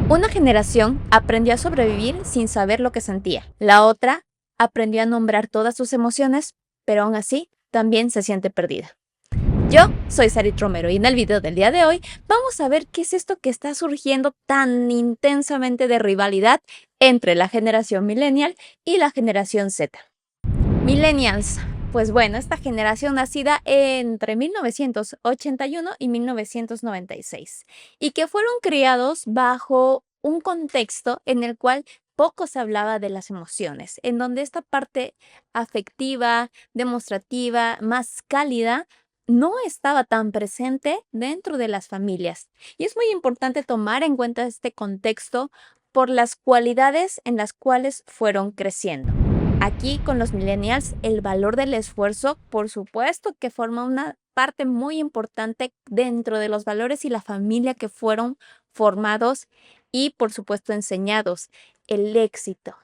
Una generación aprendió a sobrevivir sin saber lo que sentía. La otra aprendió a nombrar todas sus emociones, pero aún así también se siente perdida. Yo soy Sarit Romero y en el video del día de hoy vamos a ver qué es esto que está surgiendo tan intensamente de rivalidad entre la generación millennial y la generación Z. Millennials. Pues bueno, esta generación nacida entre 1981 y 1996 y que fueron criados bajo un contexto en el cual poco se hablaba de las emociones, en donde esta parte afectiva, demostrativa, más cálida, no estaba tan presente dentro de las familias. Y es muy importante tomar en cuenta este contexto por las cualidades en las cuales fueron creciendo. Aquí con los millennials, el valor del esfuerzo, por supuesto que forma una parte muy importante dentro de los valores y la familia que fueron formados y, por supuesto, enseñados. El éxito.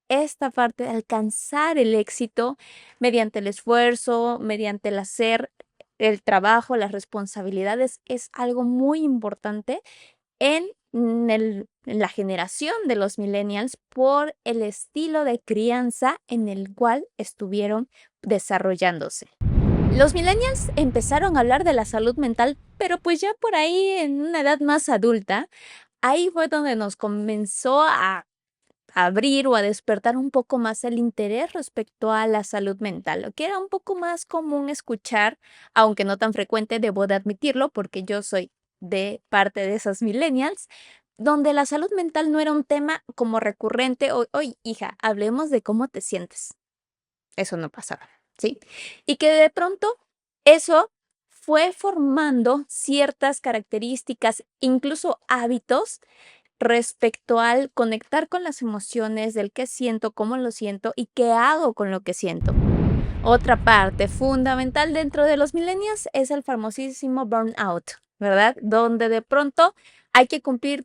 Esta parte de alcanzar el éxito mediante el esfuerzo, mediante el hacer, el trabajo, las responsabilidades, es algo muy importante en la generación de los millennials por el estilo de crianza en el cual estuvieron desarrollándose. Los millennials empezaron a hablar de la salud mental, pero pues ya por ahí en una edad más adulta, ahí fue donde nos comenzó a abrir o a despertar un poco más el interés respecto a la salud mental, lo que era un poco más común escuchar, aunque no tan frecuente, debo de admitirlo, porque yo soy de parte de esas millennials, donde la salud mental no era un tema como recurrente, hoy hija, hablemos de cómo te sientes. Eso no pasaba, ¿sí? Y que de pronto eso fue formando ciertas características, incluso hábitos respecto al conectar con las emociones, del qué siento, cómo lo siento y qué hago con lo que siento. Otra parte fundamental dentro de los millennials es el famosísimo burnout, ¿verdad? Donde de pronto hay que cumplir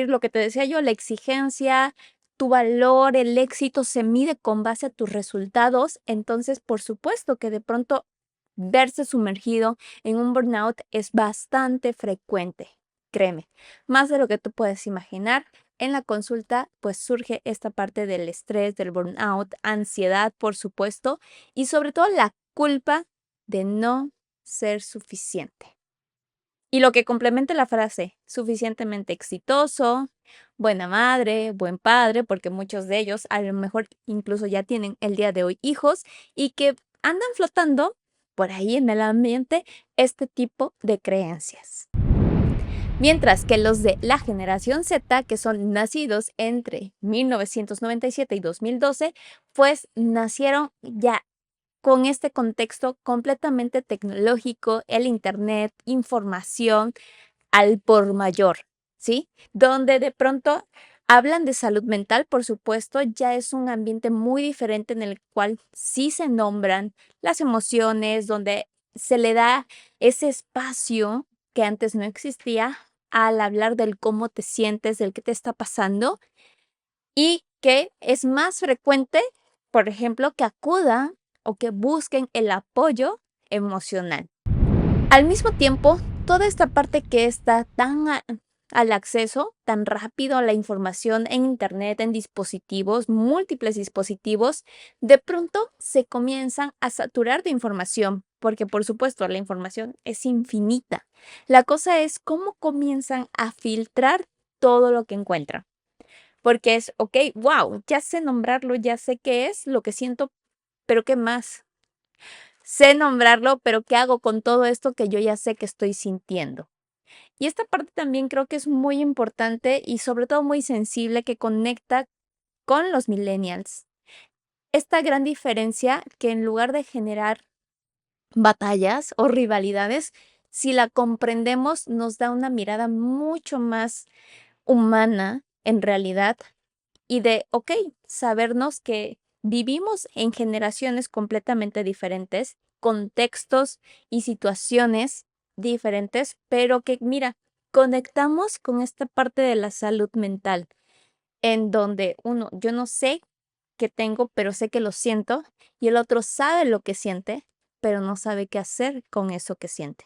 lo que te decía yo, la exigencia, tu valor, el éxito se mide con base a tus resultados. Entonces, por supuesto que de pronto verse sumergido en un burnout es bastante frecuente, créeme, más de lo que tú puedes imaginar. En la consulta, pues surge esta parte del estrés, del burnout, ansiedad, por supuesto, y sobre todo la culpa de no ser suficiente. Y lo que complementa la frase, suficientemente exitoso, buena madre, buen padre, porque muchos de ellos a lo mejor incluso ya tienen el día de hoy hijos y que andan flotando por ahí en el ambiente este tipo de creencias. Mientras que los de la generación Z, que son nacidos entre 1997 y 2012, pues nacieron ya con este contexto completamente tecnológico, el internet, información al por mayor, ¿sí? Donde de pronto hablan de salud mental, por supuesto, ya es un ambiente muy diferente en el cual sí se nombran las emociones, donde se le da ese espacio que antes no existía al hablar del cómo te sientes, del qué te está pasando y que es más frecuente, por ejemplo, que acudan o que busquen el apoyo emocional. Al mismo tiempo, toda esta parte que está tan al acceso, tan rápido a la información en internet, en dispositivos, múltiples dispositivos, de pronto se comienzan a saturar de información, porque por supuesto la información es infinita. La cosa es cómo comienzan a filtrar todo lo que encuentran. Porque es, ok, wow, ya sé nombrarlo, ya sé qué es lo que siento, pero ¿qué más? Sé nombrarlo, pero ¿qué hago con todo esto que yo ya sé que estoy sintiendo? Y esta parte también creo que es muy importante y sobre todo muy sensible que conecta con los millennials. Esta gran diferencia que en lugar de generar batallas o rivalidades, si la comprendemos, nos da una mirada mucho más humana en realidad y de, ok, sabernos que vivimos en generaciones completamente diferentes, contextos y situaciones diferentes, pero que, mira, conectamos con esta parte de la salud mental, en donde uno, yo no sé qué tengo, pero sé que lo siento, y el otro sabe lo que siente, pero no sabe qué hacer con eso que siente.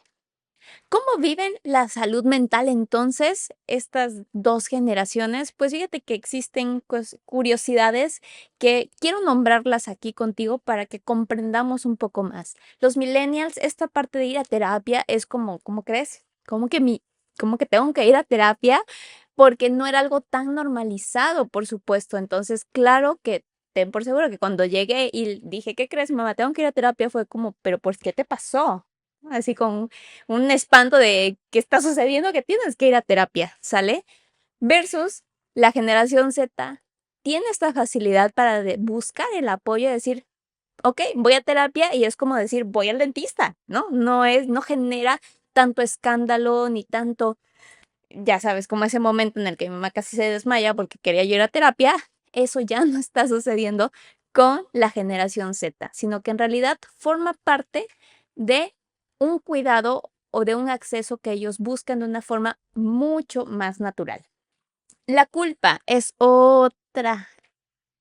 ¿Cómo viven la salud mental entonces estas 2 generaciones? Pues fíjate que existen, pues, curiosidades que quiero nombrarlas aquí contigo para que comprendamos un poco más. Los millennials, esta parte de ir a terapia es como, ¿cómo crees? ¿Cómo que tengo que ir a terapia? Porque no era algo tan normalizado, por supuesto. Entonces, claro que ten por seguro que cuando llegué y dije: "¿Qué crees, mamá? Tengo que ir a terapia", fue como: "¿Pero por qué te pasó?". Así con un espanto de: "¿Qué está sucediendo? Que tienes que ir a terapia", ¿sale? Versus la generación Z tiene esta facilidad para buscar el apoyo, de decir: "Okey, voy a terapia", y es como decir: "Voy al dentista", ¿no? No genera tanto escándalo ni tanto, ya sabes, como ese momento en el que mi mamá casi se desmaya porque quería yo ir a terapia, eso ya no está sucediendo con la generación Z, sino que en realidad forma parte de un cuidado o de un acceso que ellos buscan de una forma mucho más natural. La culpa es otra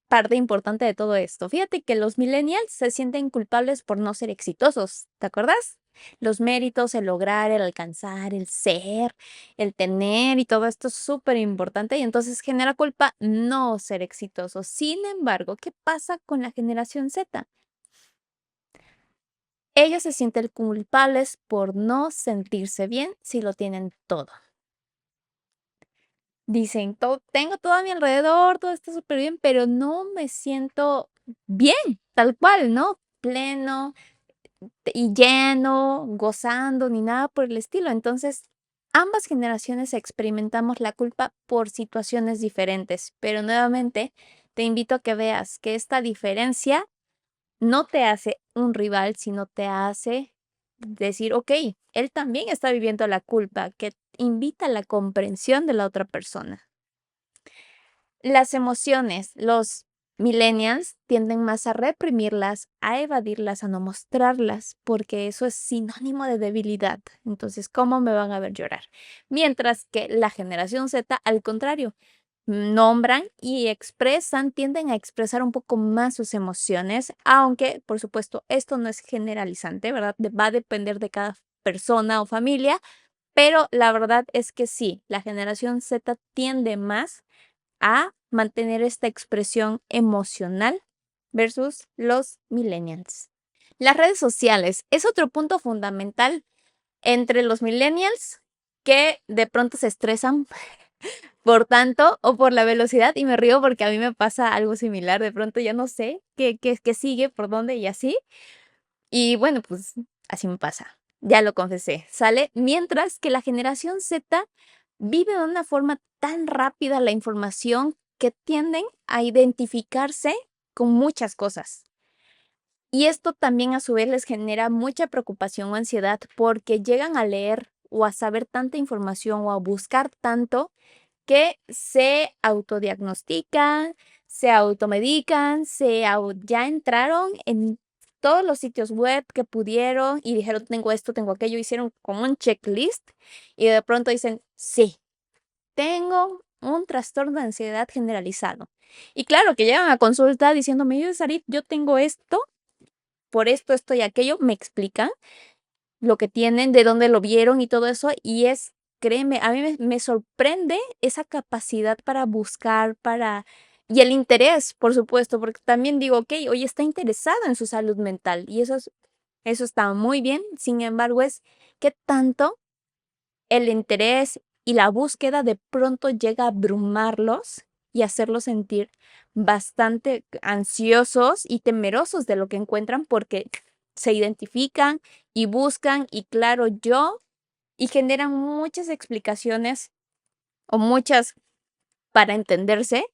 parte importante de todo esto. Fíjate que los millennials se sienten culpables por no ser exitosos, ¿te acuerdas? Los méritos, el lograr, el alcanzar, el ser, el tener y todo esto es súper importante y entonces genera culpa no ser exitosos. Sin embargo, ¿qué pasa con la generación Z? Ellos se sienten culpables por no sentirse bien si lo tienen todo. Dicen: Tengo todo a mi alrededor, todo está súper bien, pero no me siento bien, tal cual, ¿no? Pleno y lleno, gozando, ni nada por el estilo". Entonces, ambas generaciones experimentamos la culpa por situaciones diferentes, pero nuevamente te invito a que veas que esta diferencia no te hace un rival, sino te hace decir: "Okey, él también está viviendo la culpa", que invita a la comprensión de la otra persona. Las emociones, los millennials tienden más a reprimirlas, a evadirlas, a no mostrarlas, porque eso es sinónimo de debilidad. Entonces, ¿cómo me van a ver llorar? Mientras que la generación Z, al contrario, nombran y expresan, tienden a expresar un poco más sus emociones, aunque, por supuesto, esto no es generalizante, ¿verdad? Va a depender de cada persona o familia, pero la verdad es que sí, la generación Z tiende más a mantener esta expresión emocional versus los millennials. Las redes sociales es otro punto fundamental entre los millennials que de pronto se estresan por tanto o por la velocidad y me río porque a mí me pasa algo similar, de pronto ya no sé qué sigue, por dónde y así. Y bueno, pues así me pasa, ya lo confesé, ¿sale? Mientras que la generación Z vive de una forma tan rápida la información que tienden a identificarse con muchas cosas. Y esto también a su vez les genera mucha preocupación o ansiedad porque llegan a leer o a saber tanta información o a buscar tanto que se autodiagnostican, se automedican, ya entraron en todos los sitios web que pudieron y dijeron: "Tengo esto, tengo aquello", hicieron como un checklist y de pronto dicen: "Sí, tengo un trastorno de ansiedad generalizado". Y claro, que llegan a consulta diciéndome: "Oye, Sarit, yo tengo esto, por esto, esto y aquello", me explican lo que tienen, de dónde lo vieron y todo eso, y créeme, a mí me sorprende esa capacidad para buscar, y el interés, por supuesto, porque también digo: "Okey, oye, está interesado en su salud mental", y eso está muy bien. Sin embargo, es qué tanto el interés y la búsqueda de pronto llega a abrumarlos y hacerlos sentir bastante ansiosos y temerosos de lo que encuentran, porque se identifican y buscan, y claro, y generan muchas explicaciones o muchas para entenderse,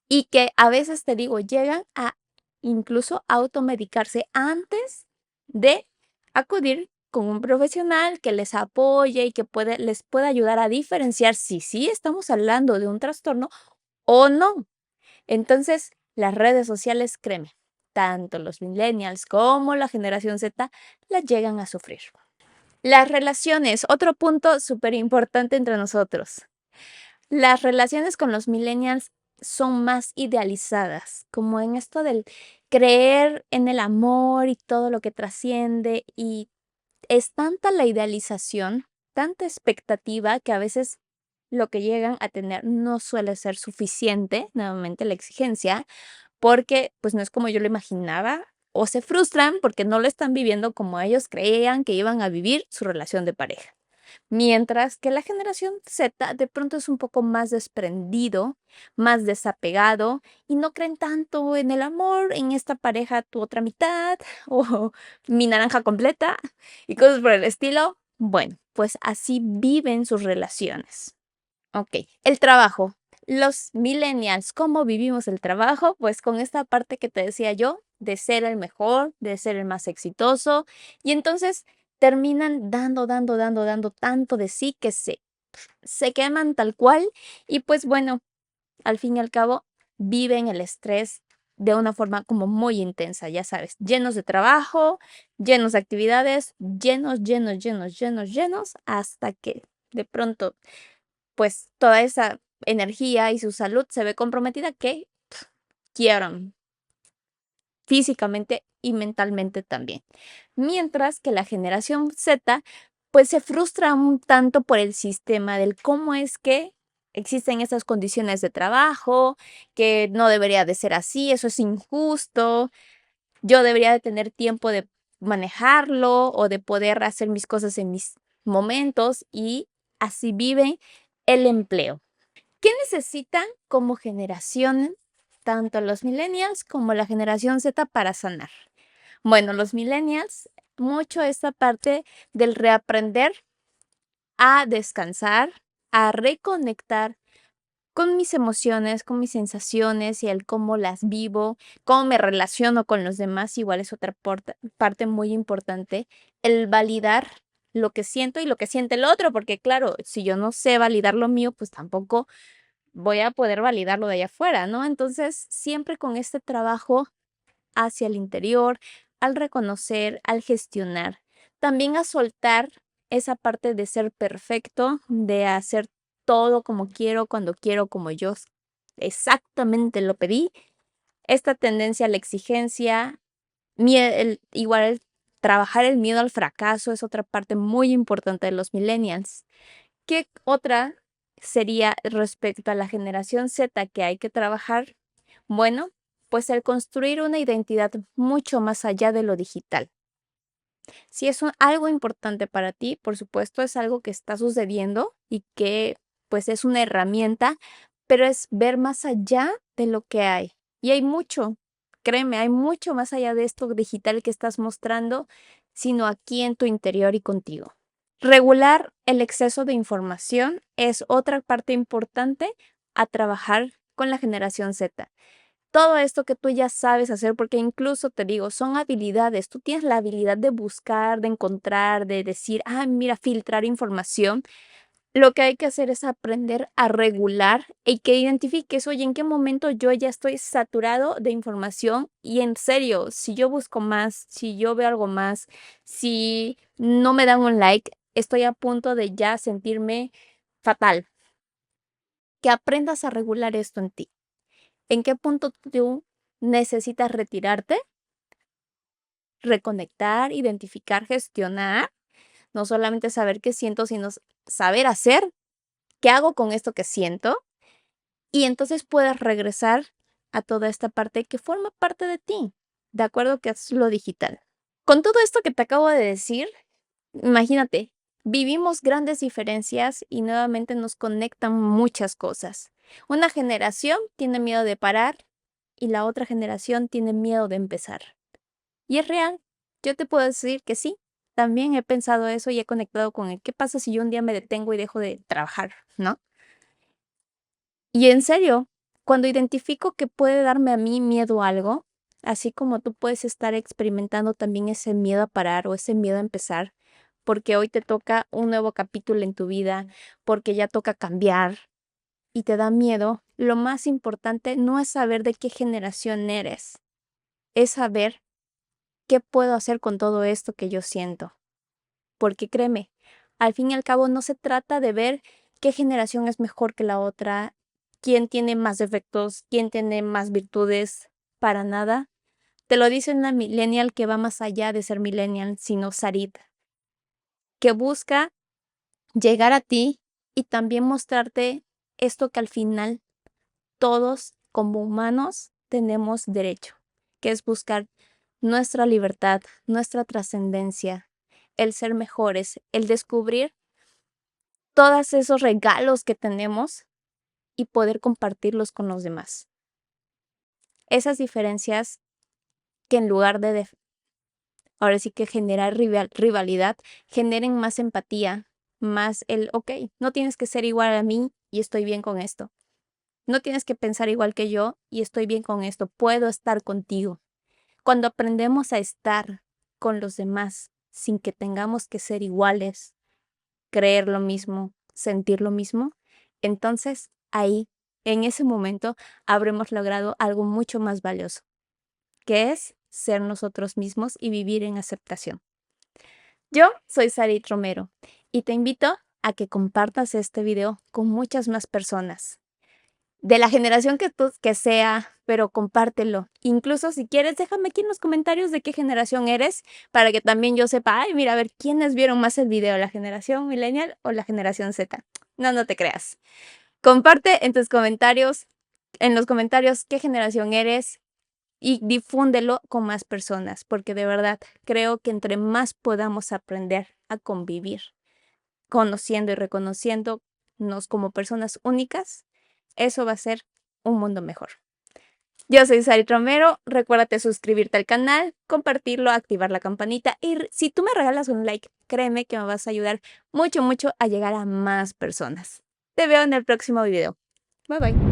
y que a veces, te digo, llegan a incluso automedicarse antes de acudir con un profesional que les apoye y que les pueda ayudar a diferenciar si sí estamos hablando de un trastorno o no. Entonces, las redes sociales, créeme, tanto los millennials como la generación Z las llegan a sufrir. Las relaciones, otro punto súper importante entre nosotros. Las relaciones con los millennials son más idealizadas, como en esto del creer en el amor y todo lo que trasciende, y es tanta la idealización tanta expectativa que a veces lo que llegan a tener no suele ser suficiente, nuevamente la exigencia, porque pues no es como yo lo imaginaba, o se frustran porque no lo están viviendo como ellos creían que iban a vivir su relación de pareja. Mientras que la generación Z de pronto es un poco más desprendido, más desapegado y no creen tanto en el amor, en esta pareja tu otra mitad o mi naranja completa y cosas por el estilo. Bueno, pues así viven sus relaciones. Ok, el trabajo. Los millennials, ¿cómo vivimos el trabajo? Pues con esta parte que te decía yo, de ser el mejor, de ser el más exitoso, y entonces terminan dando tanto de sí que se queman tal cual, y pues bueno, al fin y al cabo, viven el estrés de una forma como muy intensa, ya sabes, llenos de trabajo, llenos de actividades, llenos, hasta que de pronto pues toda esa energía y su salud se ve comprometida que quiebran físicamente y mentalmente también. Mientras que la generación Z pues se frustra un tanto por el sistema del cómo es que existen esas condiciones de trabajo, que no debería de ser así, eso es injusto, yo debería de tener tiempo de manejarlo o de poder hacer mis cosas en mis momentos y así vive el empleo. ¿Qué necesitan como generación tanto los millennials como la generación Z para sanar? Bueno, los millennials, mucho esta parte del reaprender a descansar, a reconectar con mis emociones, con mis sensaciones y el cómo las vivo, cómo me relaciono con los demás, igual es otra parte muy importante, el validar lo que siento y lo que siente el otro, porque claro, si yo no sé validar lo mío, pues tampoco voy a poder validarlo de allá afuera, ¿no? Entonces, siempre con este trabajo hacia el interior, al reconocer, al gestionar, también a soltar esa parte de ser perfecto, de hacer todo como quiero, cuando quiero, como yo exactamente lo pedí. Esta tendencia a la exigencia, igual el trabajar el miedo al fracaso es otra parte muy importante de los millennials. ¿Qué otra sería respecto a la generación Z que hay que trabajar? Bueno, pues el construir una identidad mucho más allá de lo digital. Si es algo importante para ti, por supuesto, es algo que está sucediendo y que pues es una herramienta, pero es ver más allá de lo que hay. Y hay mucho, créeme, hay mucho más allá de esto digital que estás mostrando, sino aquí en tu interior y contigo. Regular el exceso de información es otra parte importante a trabajar con la generación Z. Todo esto que tú ya sabes hacer, porque incluso te digo, son habilidades. Tú tienes la habilidad de buscar, de encontrar, de decir, ah, mira, filtrar información. Lo que hay que hacer es aprender a regular y que identifiques, oye, en qué momento yo ya estoy saturado de información y en serio, si yo busco más, si yo veo algo más, si no me dan un like, estoy a punto de ya sentirme fatal. Que aprendas a regular esto en ti. ¿En qué punto tú necesitas retirarte, reconectar, identificar, gestionar? No solamente saber qué siento, sino saber hacer qué hago con esto que siento. Y entonces puedes regresar a toda esta parte que forma parte de ti, de acuerdo que es lo digital. Con todo esto que te acabo de decir, imagínate, vivimos grandes diferencias y nuevamente nos conectan muchas cosas. Una generación tiene miedo de parar y la otra generación tiene miedo de empezar. Y es real. Yo te puedo decir que sí. También he pensado eso y he conectado con él. ¿Qué pasa si yo un día me detengo y dejo de trabajar, no? Y en serio, cuando identifico que puede darme a mí miedo a algo, así como tú puedes estar experimentando también ese miedo a parar o ese miedo a empezar, porque hoy te toca un nuevo capítulo en tu vida, porque ya toca cambiar y te da miedo, lo más importante no es saber de qué generación eres, es saber qué puedo hacer con todo esto que yo siento. Porque créeme, al fin y al cabo no se trata de ver qué generación es mejor que la otra, quién tiene más defectos, quién tiene más virtudes, para nada. Te lo dice una millennial que va más allá de ser millennial, sino Sarit, que busca llegar a ti y también mostrarte esto que al final todos como humanos tenemos derecho, que es buscar nuestra libertad, nuestra trascendencia, el ser mejores, el descubrir todos esos regalos que tenemos y poder compartirlos con los demás. Esas diferencias que en lugar de ahora sí que generar rivalidad, generen más empatía, más ok, no tienes que ser igual a mí y estoy bien con esto. No tienes que pensar igual que yo y estoy bien con esto. Puedo estar contigo. Cuando aprendemos a estar con los demás sin que tengamos que ser iguales, creer lo mismo, sentir lo mismo, entonces ahí, en ese momento, habremos logrado algo mucho más valioso, que es ser nosotros mismos y vivir en aceptación. Yo soy Sarit Romero y te invito a que compartas este video con muchas más personas. De la generación que sea, pero compártelo. Incluso si quieres, déjame aquí en los comentarios de qué generación eres para que también yo sepa, ay, mira, a ver, ¿quiénes vieron más el video? ¿La generación millennial o la generación Z? No, no te creas. Comparte en los comentarios qué generación eres y difúndelo con más personas, porque de verdad creo que entre más podamos aprender a convivir, conociendo y reconociéndonos como personas únicas, eso va a ser un mundo mejor. Yo soy Sarit Romero, recuérdate suscribirte al canal, compartirlo, activar la campanita y si tú me regalas un like, créeme que me vas a ayudar mucho, mucho a llegar a más personas. Te veo en el próximo video. Bye bye.